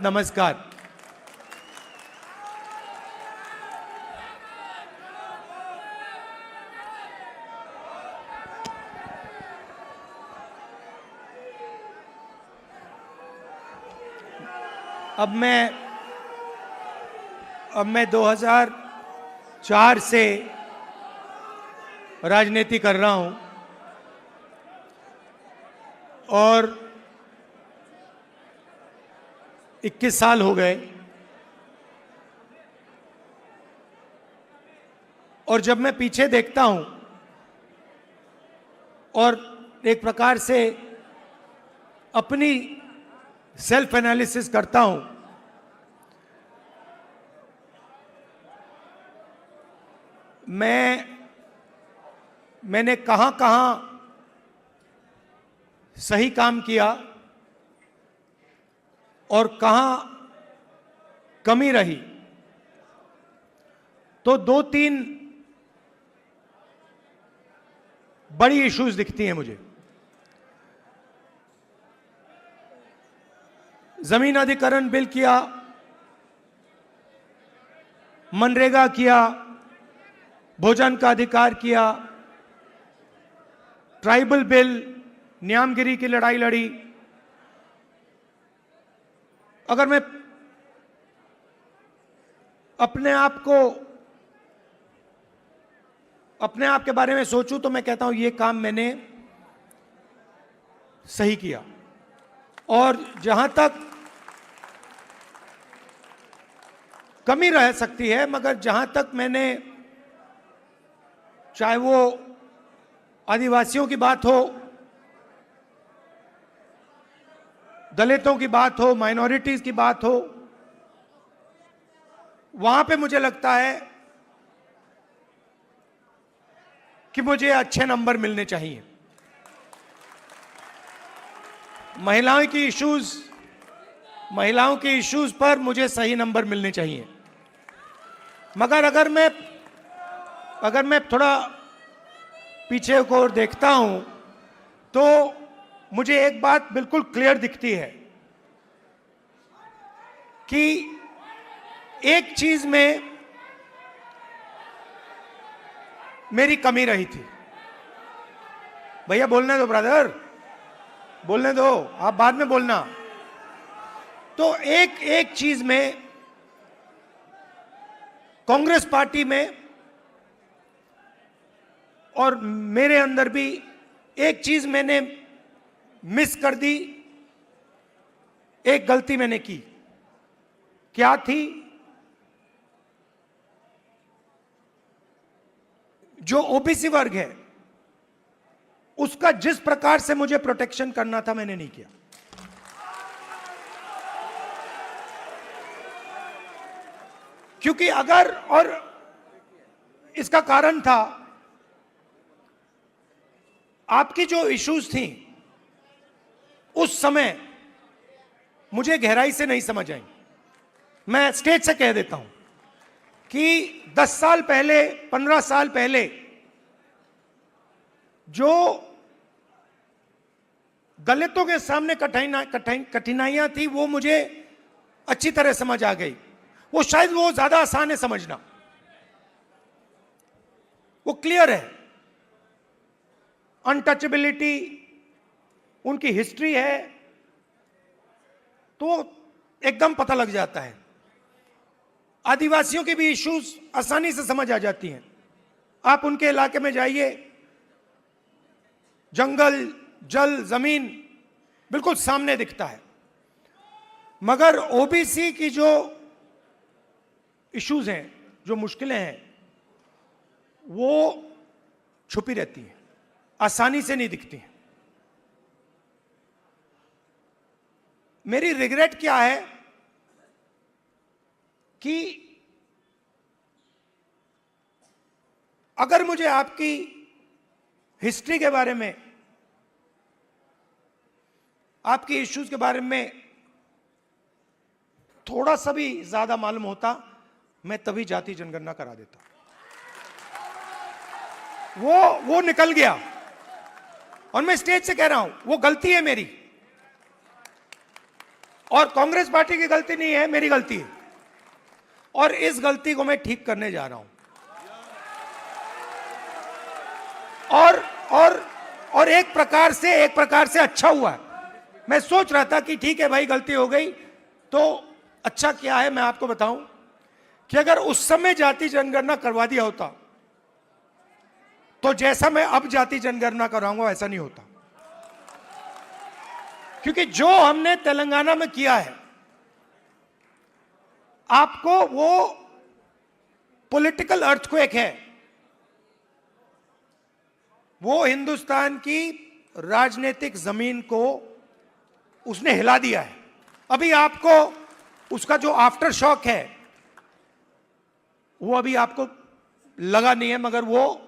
नमस्कार। अब मैं 2004 से राजनीति कर रहा हूं और 21 साल हो गए। और जब मैं पीछे देखता हूं और एक प्रकार से अपनी सेल्फ एनालिसिस करता हूं, मैंने कहां सही काम किया और कहां कमी रही, तो 2-3 बड़ी इश्यूज दिखती हैं मुझे। जमीन अधिग्रहण बिल किया, मनरेगा किया, भोजन का अधिकार किया, ट्राइबल बिल, न्यामगिरी की लड़ाई लड़ी। अगर मैं अपने आप के बारे में सोचूं तो मैं कहता हूं ये काम मैंने सही किया। और जहां तक कमी रह सकती है, मगर जहां तक मैंने, चाहे वो आदिवासियों की बात हो, दलितों की बात हो, माइनॉरिटीज की बात हो, वहां पे मुझे लगता है कि मुझे अच्छे नंबर मिलने चाहिए। महिलाओं की इश्यूज पर मुझे सही नंबर मिलने चाहिए। मगर अगर मैं थोड़ा पीछे को और देखता हूं तो मुझे एक बात बिल्कुल क्लियर दिखती है कि एक चीज में मेरी कमी रही थी। भैया बोलने दो, ब्रदर, बोलने दो, आप बाद में बोलना। तो एक चीज में कांग्रेस पार्टी में और मेरे अंदर भी एक चीज मैंने मिस कर दी, एक गलती मैंने की। क्या थी? जो ओबीसी वर्ग है उसका जिस प्रकार से मुझे प्रोटेक्शन करना था, मैंने नहीं किया। क्योंकि अगर, और इसका कारण था, आपकी जो इश्यूज थी उस समय मुझे गहराई से नहीं समझ आई। मैं स्टेज से कह देता हूं कि 10 साल पहले, 15 साल पहले जो दलितों के सामने कठिनाइयां थी वो मुझे अच्छी तरह समझ आ गई। वो शायद वो ज्यादा आसान है समझना, वो क्लियर है। अनटचेबिलिटी, उनकी हिस्ट्री है, तो एकदम पता लग जाता है। आदिवासियों की भी इश्यूज आसानी से समझ आ जाती हैं। आप उनके इलाके में जाइए, जंगल, जल, जमीन बिल्कुल सामने दिखता है। मगर ओबीसी की जो इश्यूज हैं, जो मुश्किलें हैं, वो छुपी रहती हैं, आसानी से नहीं दिखती हैं। मेरी रिग्रेट क्या है कि अगर मुझे आपकी हिस्ट्री के बारे में, आपकी इश्यूज के बारे में थोड़ा सा भी ज्यादा मालूम होता, मैं तभी जाति जनगणना करा देता। वो निकल गया। और मैं स्टेज से कह रहा हूं, वो गलती है मेरी। और कांग्रेस पार्टी की गलती नहीं है, मेरी गलती है, और इस गलती को मैं ठीक करने जा रहा हूं। और एक प्रकार से अच्छा हुआ है। मैं सोच रहा था कि ठीक है भाई, गलती हो गई, तो अच्छा क्या है मैं आपको बताऊं कि अगर उस समय जाति जनगणना करवा दिया होता तो जैसा मैं अब जाति जनगणना कराऊंगा वैसा नहीं होता। क्योंकि जो हमने तेलंगाना में किया है, आपको वो पॉलिटिकल अर्थक्वेक है, वो हिंदुस्तान की राजनीतिक जमीन को उसने हिला दिया है। अभी आपको उसका जो आफ्टर शॉक है वो अभी आपको लगा नहीं है, मगर वो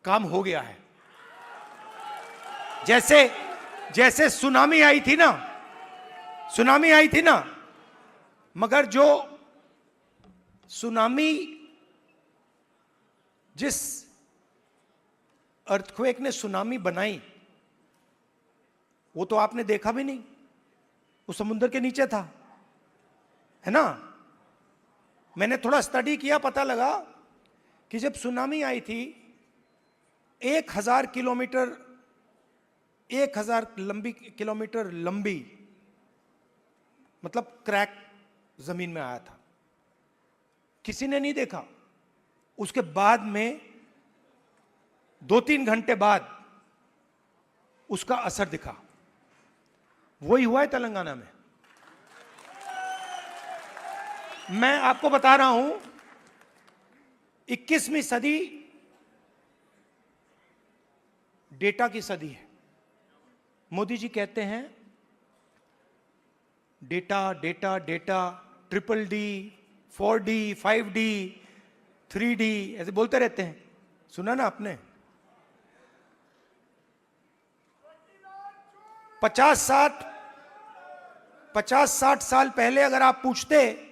काम हो गया है। जैसे सुनामी आई थी ना, मगर जो सुनामी, जिस अर्थक्वेक ने सुनामी बनाई, वो तो आपने देखा भी नहीं, वो समुद्र के नीचे था, है ना। मैंने थोड़ा स्टडी किया, पता लगा कि जब सुनामी आई थी 1000 किलोमीटर लंबी, मतलब क्रैक जमीन में आया था, किसी ने नहीं देखा। उसके बाद में 2-3 घंटे बाद उसका असर दिखा। वही हुआ है तेलंगाना में। मैं आपको बता रहा हूं, 21वीं सदी डेटा की सदी है। मोदी जी कहते हैं data data data, DDD, 4D, 5D, 3D, ऐसे बोलते रहते हैं, सुना ना आपने। 50-60 साल पहले अगर आप पूछते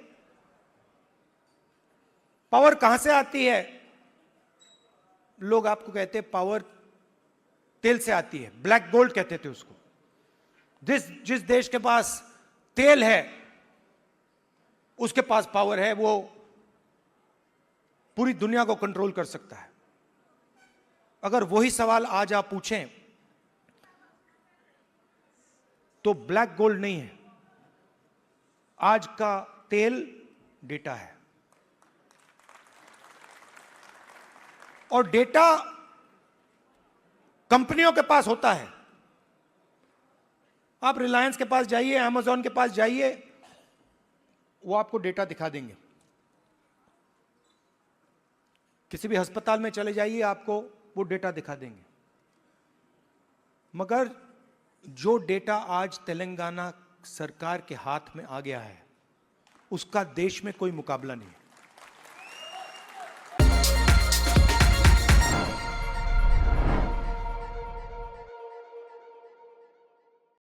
पावर कहां से आती है, लोग आपको कहते पावर तेल से आती है, ब्लैक गोल्ड कहते थे उसको। जिस देश के पास तेल है उसके पास पावर है, वो पूरी दुनिया को कंट्रोल कर सकता है। अगर वही सवाल आज आप पूछें तो ब्लैक गोल्ड नहीं है, आज का तेल डेटा है। और डेटा कंपनियों के पास होता है। आप रिलायंस के पास जाइए, अमेज़न के पास जाइए, वो आपको डेटा दिखा देंगे। किसी भी अस्पताल में चले जाइए, आपको वो डेटा दिखा देंगे। मगर जो डेटा आज तेलंगाना सरकार के हाथ में आ गया है, उसका देश में कोई मुकाबला नहीं है।